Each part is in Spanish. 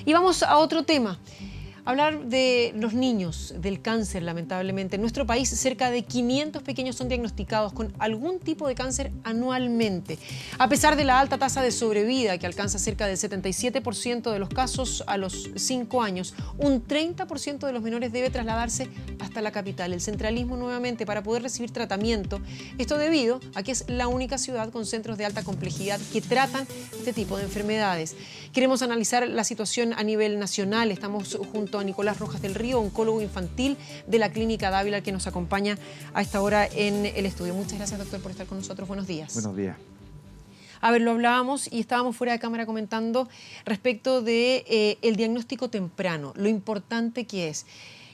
Y vamos a otro tema. Hablar de los niños, del cáncer, lamentablemente. En nuestro país, cerca de 500 pequeños son diagnosticados con algún tipo de cáncer anualmente. A pesar de la alta tasa de sobrevida, que alcanza cerca del 77% de los casos a los 5 años, un 30% de los menores debe trasladarse hasta la capital. El centralismo nuevamente para poder recibir tratamiento. Esto debido a que es la única ciudad con centros de alta complejidad que tratan este tipo de enfermedades. Queremos analizar la situación a nivel nacional. Estamos junto a Nicolás Rojas del Río, oncólogo infantil de la Clínica Dávila, que nos acompaña a esta hora en el estudio. Muchas gracias, doctor, por estar con nosotros. Buenos días. Buenos días. A ver, lo hablábamos y estábamos fuera de cámara comentando respecto de el diagnóstico temprano, lo importante que es.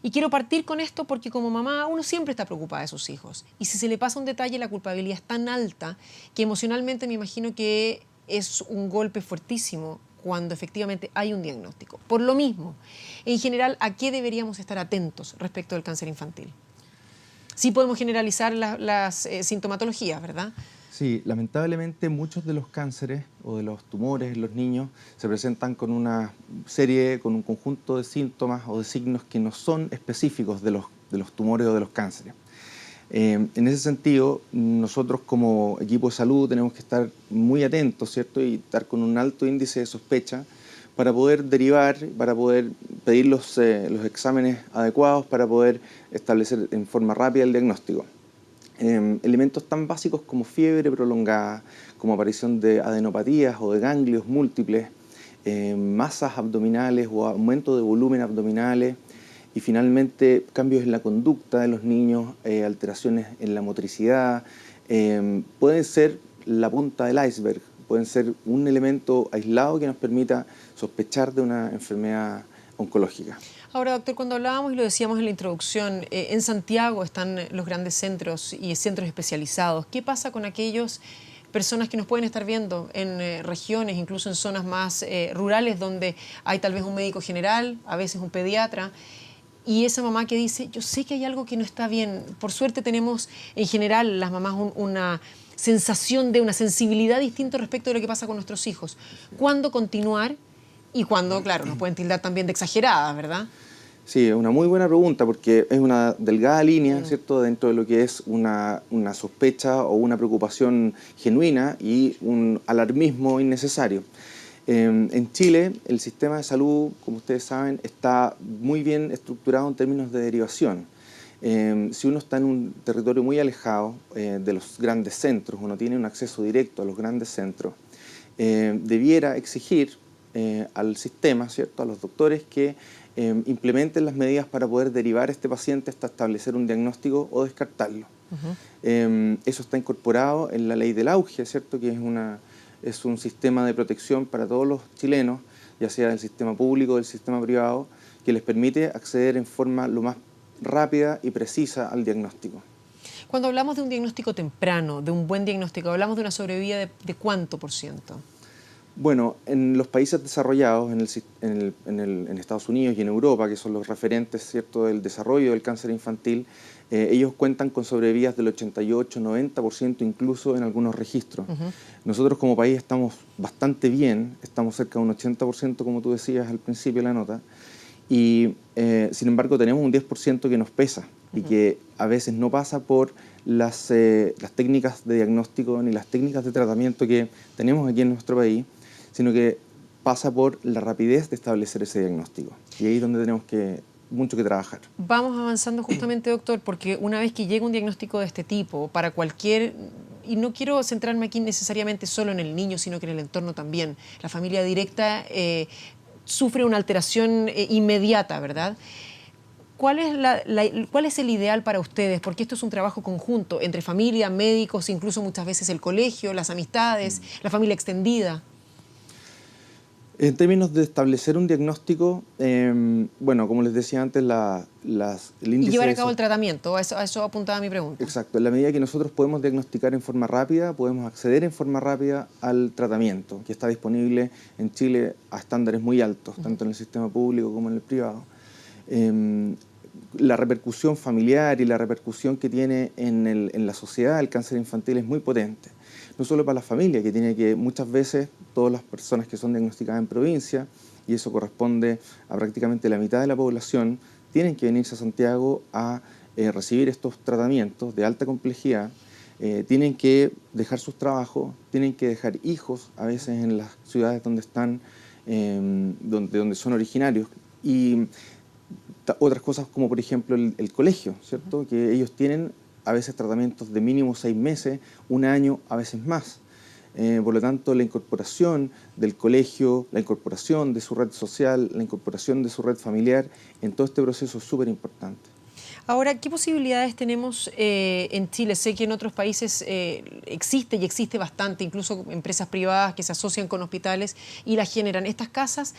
Y quiero partir con esto porque como mamá uno siempre está preocupada de sus hijos. Y si se le pasa un detalle, la culpabilidad es tan alta que emocionalmente me imagino que es un golpe fuertísimo cuando efectivamente hay un diagnóstico. Por lo mismo, en general, ¿a qué deberíamos estar atentos respecto del cáncer infantil? Sí podemos generalizar las sintomatologías, ¿verdad? Sí, lamentablemente muchos de los cánceres o de los tumores en los niños se presentan con una serie, con un conjunto de síntomas o de signos que no son específicos de los tumores o de los cánceres. En ese sentido, nosotros como equipo de salud tenemos que estar muy atentos, ¿cierto? Y estar con un alto índice de sospecha para poder derivar, para poder pedir los exámenes adecuados, para poder establecer en forma rápida el diagnóstico. Elementos tan básicos como fiebre prolongada, como aparición de adenopatías o de ganglios múltiples, masas abdominales o aumento de volumen abdominales, y finalmente cambios en la conducta de los niños, alteraciones en la motricidad, pueden ser la punta del iceberg, pueden ser un elemento aislado que nos permita sospechar de una enfermedad oncológica. Ahora, doctor, cuando hablábamos y lo decíamos en la introducción, en Santiago están los grandes centros y centros especializados. ¿Qué pasa con aquellas personas que nos pueden estar viendo en regiones, incluso en zonas más rurales, donde hay tal vez un médico general, a veces un pediatra, y esa mamá que dice, yo sé que hay algo que no está bien? Por suerte tenemos en general las mamás una sensación de una sensibilidad distinta respecto de lo que pasa con nuestros hijos. ¿Cuándo continuar? Y cuándo, claro, nos pueden tildar también de exageradas, ¿verdad? Sí, es una muy buena pregunta porque es una delgada línea, ¿cierto?, dentro de lo que es una sospecha o una preocupación genuina y un alarmismo innecesario. En Chile, el sistema de salud, como ustedes saben, está muy bien estructurado en términos de derivación. Si uno está en un territorio muy alejado de los grandes centros, uno tiene un acceso directo a los grandes centros, debiera exigir al sistema, ¿cierto?, a los doctores que implementen las medidas para poder derivar a este paciente hasta establecer un diagnóstico o descartarlo. Eso está incorporado en la ley del auge, ¿cierto?, que es un sistema de protección para todos los chilenos, ya sea del sistema público o del sistema privado, que les permite acceder en forma lo más rápida y precisa al diagnóstico. Cuando hablamos de un diagnóstico temprano, de un buen diagnóstico, ¿hablamos de una sobrevida de cuánto por ciento? Bueno, en los países desarrollados, en Estados Unidos y en Europa, que son los referentes, ¿cierto?, del desarrollo del cáncer infantil, ellos cuentan con sobrevidas del 88-90%, incluso en algunos registros. Nosotros como país estamos bastante bien, estamos cerca de un 80%, como tú decías al principio de la nota, y sin embargo tenemos un 10% que nos pesa y que a veces no pasa por las técnicas de diagnóstico ni las técnicas de tratamiento que tenemos aquí en nuestro país, sino que pasa por la rapidez de establecer ese diagnóstico. Y ahí es donde tenemos mucho que trabajar. Vamos avanzando justamente, doctor, porque una vez que llega un diagnóstico de este tipo, para cualquier, y no quiero centrarme aquí necesariamente solo en el niño, sino que en el entorno también, la familia directa sufre una alteración inmediata, ¿verdad? ¿Cuál es el ideal para ustedes? Porque esto es un trabajo conjunto entre familia, médicos, incluso muchas veces el colegio, las amistades, la familia extendida. En términos de establecer un diagnóstico, bueno, como les decía antes, el índice... Y llevar a cabo el tratamiento, a eso apuntaba mi pregunta. Exacto, en la medida que nosotros podemos diagnosticar en forma rápida, podemos acceder en forma rápida al tratamiento, que está disponible en Chile a estándares muy altos, tanto en el sistema público como en el privado. La repercusión familiar y la repercusión que tiene en la sociedad el cáncer infantil es muy potente. No solo para la familia, que tiene que muchas veces todas las personas que son diagnosticadas en provincia y eso corresponde a prácticamente la mitad de la población, tienen que venirse a Santiago a recibir estos tratamientos de alta complejidad. Tienen que dejar sus trabajos, tienen que dejar hijos, a veces en las ciudades donde están, donde son originarios, y otras cosas como por ejemplo el colegio, ¿cierto? Que ellos tienen a veces tratamientos de mínimo 6 meses, un año, a veces más. Por lo tanto, la incorporación del colegio, la incorporación de su red social, la incorporación de su red familiar, en todo este proceso es súper importante. Ahora, ¿qué posibilidades tenemos en Chile? Sé que en otros países existe y existe bastante, incluso empresas privadas que se asocian con hospitales y las generan. Estas casas,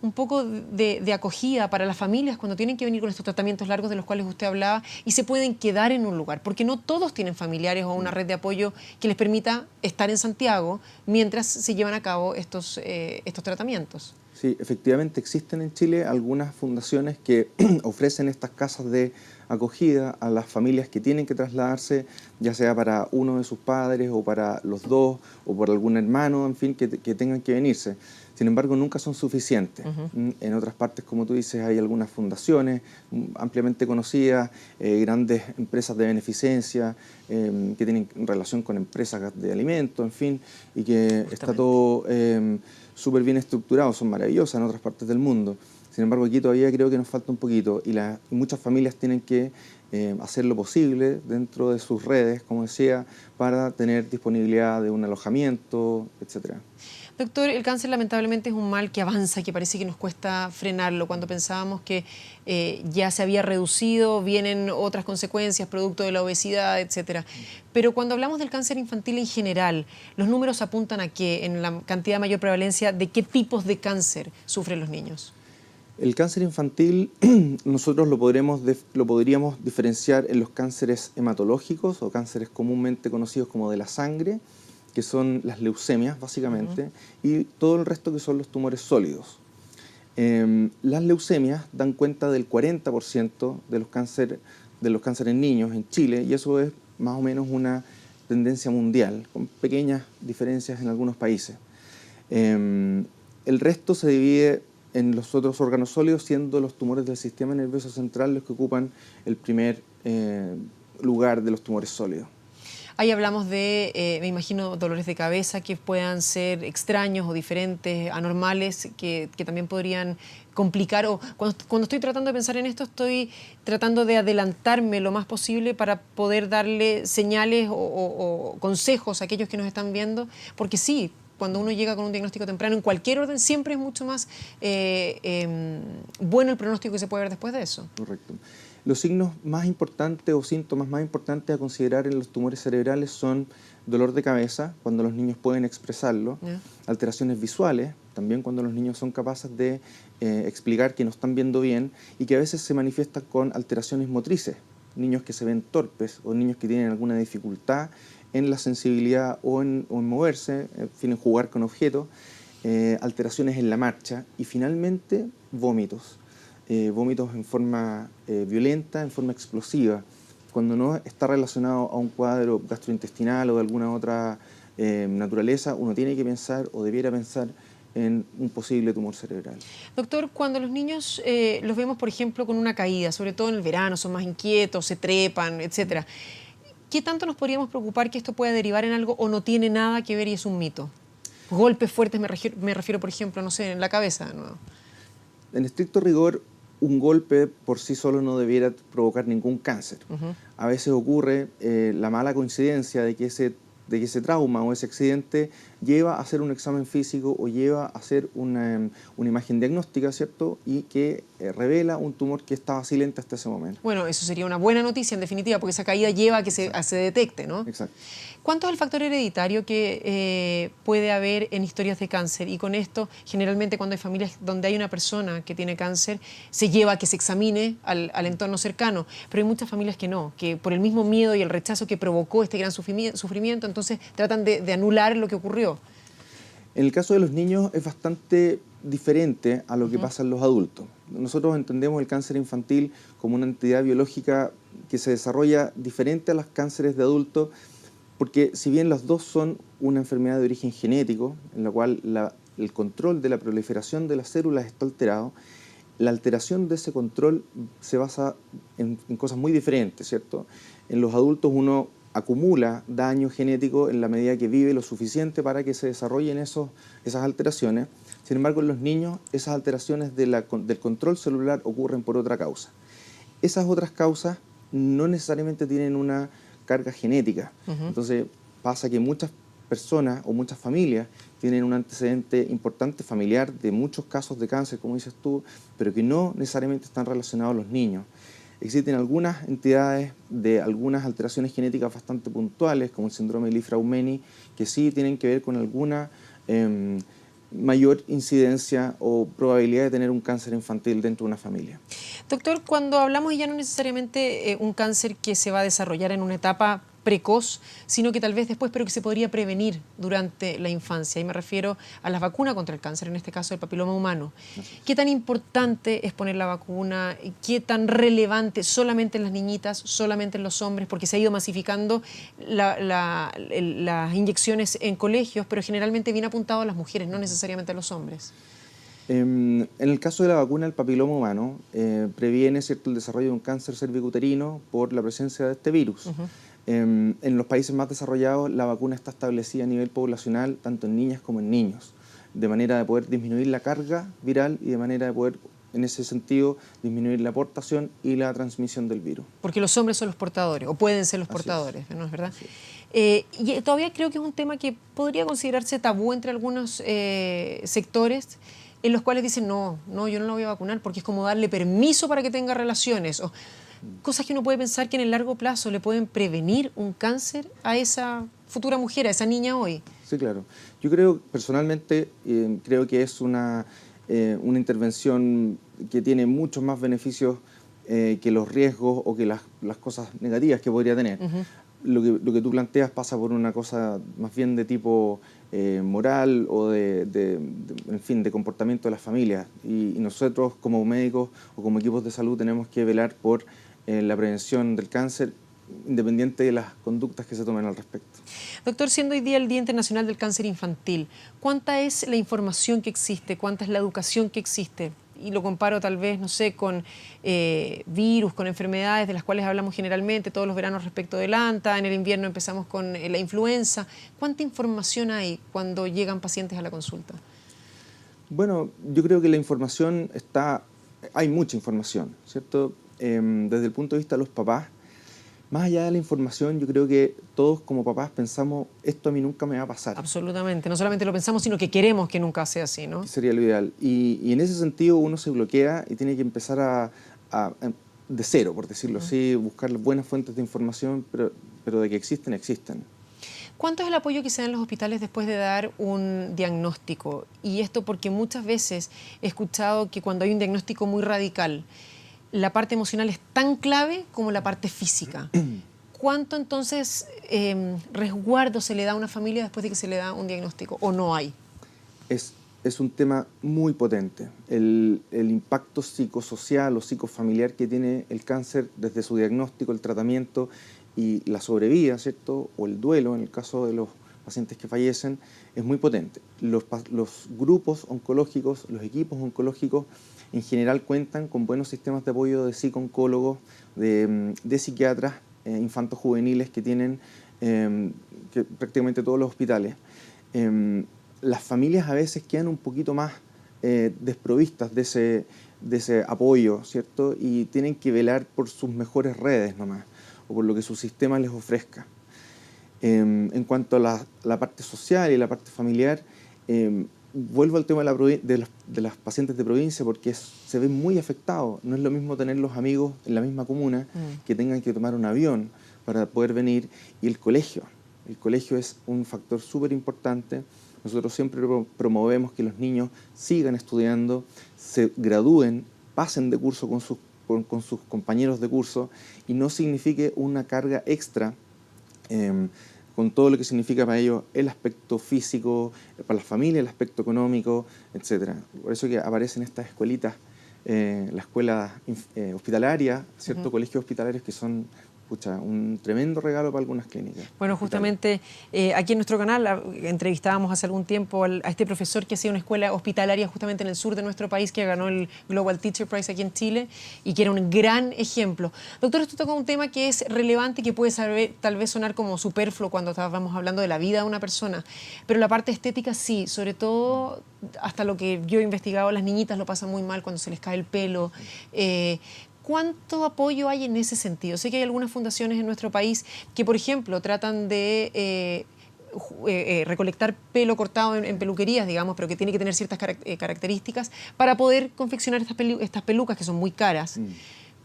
un poco de acogida para las familias cuando tienen que venir con estos tratamientos largos de los cuales usted hablaba y se pueden quedar en un lugar, porque no todos tienen familiares o una red de apoyo que les permita estar en Santiago mientras se llevan a cabo estos tratamientos. Sí, efectivamente existen en Chile algunas fundaciones que ofrecen estas casas de acogida a las familias que tienen que trasladarse, ya sea para uno de sus padres o para los dos o por algún hermano, en fin, que tengan que venirse. Sin embargo, nunca son suficientes. En otras partes, como tú dices, hay algunas fundaciones ampliamente conocidas, grandes empresas de beneficencia, que tienen relación con empresas de alimentos, en fin, y que está todo súper bien estructurado, son maravillosas en otras partes del mundo. Sin embargo, aquí todavía creo que nos falta un poquito y muchas familias tienen que hacer lo posible dentro de sus redes, como decía, para tener disponibilidad de un alojamiento, etcétera. Doctor, el cáncer lamentablemente es un mal que avanza, que parece que nos cuesta frenarlo. Cuando pensábamos que ya se había reducido, vienen otras consecuencias, producto de la obesidad, etcétera. Pero cuando hablamos del cáncer infantil en general, ¿los números apuntan a qué? En la cantidad de mayor prevalencia, ¿de qué tipos de cáncer sufren los niños? El cáncer infantil nosotros lo podríamos diferenciar en los cánceres hematológicos o cánceres comúnmente conocidos como de la sangre, que son las leucemias básicamente, y todo el resto que son los tumores sólidos. Las leucemias dan cuenta del 40% de los cánceres en niños en Chile, y eso es más o menos una tendencia mundial, con pequeñas diferencias en algunos países. El resto se divide en los otros órganos sólidos, siendo los tumores del sistema nervioso central los que ocupan el primer lugar de los tumores sólidos. Ahí hablamos de, me imagino, dolores de cabeza que puedan ser extraños o diferentes, anormales, que también podrían complicar. O cuando estoy tratando de pensar en esto, estoy tratando de adelantarme lo más posible para poder darle señales o consejos a aquellos que nos están viendo, porque sí, cuando uno llega con un diagnóstico temprano, en cualquier orden, siempre es mucho más bueno el pronóstico que se puede ver después de eso. Correcto. Los signos más importantes o síntomas más importantes a considerar en los tumores cerebrales son dolor de cabeza, cuando los niños pueden expresarlo, alteraciones visuales, también cuando los niños son capaces de explicar que no están viendo bien y que a veces se manifiestan con alteraciones motrices, niños que se ven torpes o niños que tienen alguna dificultad en la sensibilidad o en moverse, en fin, en jugar con objetos, alteraciones en la marcha y finalmente vómitos. Vómitos en forma violenta, en forma explosiva, cuando no está relacionado a un cuadro gastrointestinal o de alguna otra naturaleza, uno tiene que pensar o debiera pensar en un posible tumor cerebral. Doctor, cuando los niños los vemos, por ejemplo, con una caída, sobre todo en el verano, son más inquietos, se trepan, etcétera, ¿qué tanto nos podríamos preocupar que esto pueda derivar en algo o no tiene nada que ver y es un mito? Golpes fuertes, me refiero, por ejemplo, no sé, en la cabeza. ¿No? En estricto rigor, un golpe por sí solo no debiera provocar ningún cáncer. A veces ocurre la mala coincidencia de que ese trauma o ese accidente lleva a hacer un examen físico o lleva a hacer una imagen diagnóstica, ¿cierto? Y que revela un tumor que estaba silente hasta ese momento. Bueno, eso sería una buena noticia en definitiva, porque esa caída lleva a que se detecte, ¿no? Exacto. ¿Cuánto es el factor hereditario que puede haber en historias de cáncer? Y con esto, generalmente cuando hay familias donde hay una persona que tiene cáncer, se lleva a que se examine al entorno cercano. Pero hay muchas familias que no, que por el mismo miedo y el rechazo que provocó este gran sufrimiento, entonces tratan de anular lo que ocurrió. En el caso de los niños es bastante diferente a lo que pasa en los adultos. Nosotros entendemos el cáncer infantil como una entidad biológica que se desarrolla diferente a los cánceres de adultos, porque si bien las dos son una enfermedad de origen genético, en la cual la el control de la proliferación de las células está alterado, la alteración de ese control se basa en cosas muy diferentes, ¿cierto? En los adultos uno acumula daño genético en la medida que vive lo suficiente para que se desarrollen esas alteraciones. Sin embargo, en los niños esas alteraciones del control celular ocurren por otra causa. Esas otras causas no necesariamente tienen una carga genética. Entonces pasa que muchas personas o muchas familias tienen un antecedente importante familiar de muchos casos de cáncer, como dices tú, pero que no necesariamente están relacionados a los niños. Existen algunas entidades de algunas alteraciones genéticas bastante puntuales, como el síndrome de Li-Fraumeni, que sí tienen que ver con alguna mayor incidencia o probabilidad de tener un cáncer infantil dentro de una familia. Doctor, cuando hablamos ya no necesariamente un cáncer que se va a desarrollar en una etapa precoz, sino que tal vez después, pero que se podría prevenir durante la infancia. Y me refiero a las vacunas contra el cáncer, en este caso el papiloma humano. ¿Qué tan importante es poner la vacuna? ¿Qué tan relevante solamente en las niñitas, solamente en los hombres? Porque se ha ido masificando las inyecciones en colegios, pero generalmente viene apuntado a las mujeres, no necesariamente a los hombres. En el caso de la vacuna del papiloma humano, previene, ¿cierto?, el desarrollo de un cáncer cervicuterino por la presencia de este virus. En los países más desarrollados, la vacuna está establecida a nivel poblacional, tanto en niñas como en niños, de manera de poder disminuir la carga viral y de manera de poder, en ese sentido, disminuir la aportación y la transmisión del virus. Porque los hombres son los portadores, o pueden ser los portadores, ¿no es verdad? Y todavía creo que es un tema que podría considerarse tabú entre algunos sectores, en los cuales dicen, no, yo no la voy a vacunar porque es como darle permiso para que tenga relaciones. O cosas que uno puede pensar que en el largo plazo le pueden prevenir un cáncer a esa futura mujer, a esa niña hoy. Sí, claro. Yo creo, personalmente, creo que es una intervención que tiene muchos más beneficios que los riesgos o que las cosas negativas que podría tener. Lo que tú planteas pasa por una cosa más bien de tipo moral o en fin, de comportamiento de las familias. Y nosotros como médicos o como equipos de salud tenemos que velar por la prevención del cáncer, independiente de las conductas que se tomen al respecto. Doctor, siendo hoy día el Día Internacional del Cáncer Infantil, ¿cuánta es la información que existe? ¿Cuánta es la educación que existe? Y lo comparo tal vez, no sé, con virus, con enfermedades de las cuales hablamos generalmente todos los veranos respecto del ANTA, en el invierno empezamos con la influenza. ¿Cuánta información hay cuando llegan pacientes a la consulta? Bueno, yo creo que la información hay mucha información, ¿cierto? Desde el punto de vista de los papás, más allá de la información, yo creo que todos como papás pensamos, esto a mí nunca me va a pasar. Absolutamente, no solamente lo pensamos, sino que queremos que nunca sea así, ¿no? Sería lo ideal. Y en ese sentido uno se bloquea y tiene que empezar de cero, por decirlo así, buscar buenas fuentes de información, pero de que existen, existen. ¿Cuánto es el apoyo que se da en los hospitales después de dar un diagnóstico? Y esto porque muchas veces he escuchado que cuando hay un diagnóstico muy radical, la parte emocional es tan clave como la parte física. ¿Cuánto entonces resguardo se le da a una familia después de que se le da un diagnóstico o no hay? Es un tema muy potente. El impacto psicosocial o psicofamiliar que tiene el cáncer desde su diagnóstico, el tratamiento y la sobrevida, ¿cierto?, o el duelo en el caso de los pacientes que fallecen, es muy potente. Los grupos oncológicos, los equipos oncológicos en general cuentan con buenos sistemas de apoyo de psico-oncólogos, de psiquiatras infantos juveniles que tienen que prácticamente todos los hospitales. Las familias a veces quedan un poquito más desprovistas de ese apoyo, ¿cierto? Y tienen que velar por sus mejores redes nomás, o por lo que su sistema les ofrezca. En cuanto a la parte social y la parte familiar, vuelvo al tema de las pacientes de provincia porque se ven muy afectados. No es lo mismo tener los amigos en la misma comuna que tengan que tomar un avión para poder venir, y el colegio. El colegio es un factor súper importante. Nosotros siempre promovemos que los niños sigan estudiando, se gradúen, pasen de curso con sus compañeros de curso y no signifique una carga extra con todo lo que significa para ellos el aspecto físico, para la familia, el aspecto económico, etc. Por eso que aparecen estas escuelitas, la escuela hospitalaria, ciertos colegios hospitalarios que son pucha, un tremendo regalo para algunas clínicas. Bueno, justamente aquí en nuestro canal entrevistábamos hace algún tiempo a este profesor que hacía una escuela hospitalaria justamente en el sur de nuestro país, que ganó el Global Teacher Prize aquí en Chile y que era un gran ejemplo. Doctor, esto toca un tema que es relevante y que puede tal vez sonar como superfluo cuando estábamos hablando de la vida de una persona, pero la parte estética sí, sobre todo hasta lo que yo he investigado, las niñitas lo pasan muy mal cuando se les cae el pelo. ¿Cuánto apoyo hay en ese sentido? Sé que hay algunas fundaciones en nuestro país que, por ejemplo, tratan de recolectar pelo cortado en peluquerías, digamos, pero que tiene que tener ciertas características para poder confeccionar estas pelucas que son muy caras.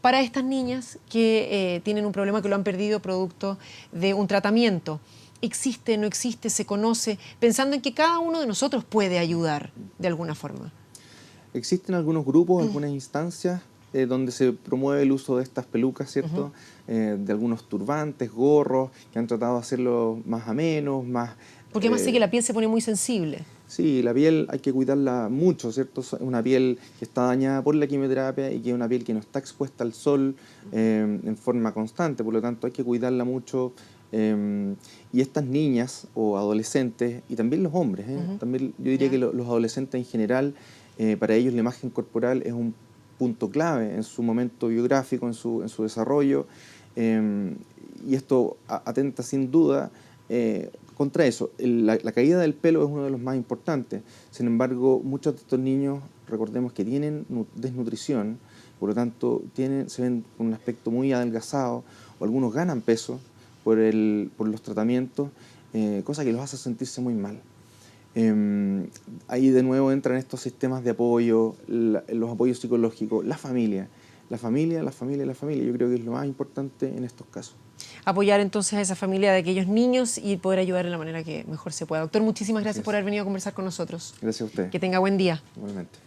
Para estas niñas que tienen un problema, que lo han perdido producto de un tratamiento. ¿Existe, no existe, se conoce? Pensando en que cada uno de nosotros puede ayudar de alguna forma. Existen algunos grupos, algunas instancias donde se promueve el uso de estas pelucas, ¿cierto? De algunos turbantes, gorros, que han tratado de hacerlo más ameno, más... Porque además sé que la piel se pone muy sensible. Sí, la piel hay que cuidarla mucho, ¿cierto? Es una piel que está dañada por la quimioterapia y que es una piel que no está expuesta al sol en forma constante, por lo tanto hay que cuidarla mucho. Y estas niñas o adolescentes, y también los hombres, también yo diría que los adolescentes en general, para ellos la imagen corporal es un punto clave en su momento biográfico, en su desarrollo, y esto atenta sin duda contra eso. La caída del pelo es uno de los más importantes. Sin embargo, muchos de estos niños, recordemos que tienen desnutrición, por lo tanto se ven con un aspecto muy adelgazado, o algunos ganan peso por los tratamientos, cosa que los hace sentirse muy mal. Ahí de nuevo entran estos sistemas de apoyo, los apoyos psicológicos, la familia. La familia. Yo creo que es lo más importante en estos casos. Apoyar entonces a esa familia de aquellos niños y poder ayudar de la manera que mejor se pueda. Doctor, muchísimas gracias por haber venido a conversar con nosotros. Gracias a usted. Que tenga buen día. Igualmente.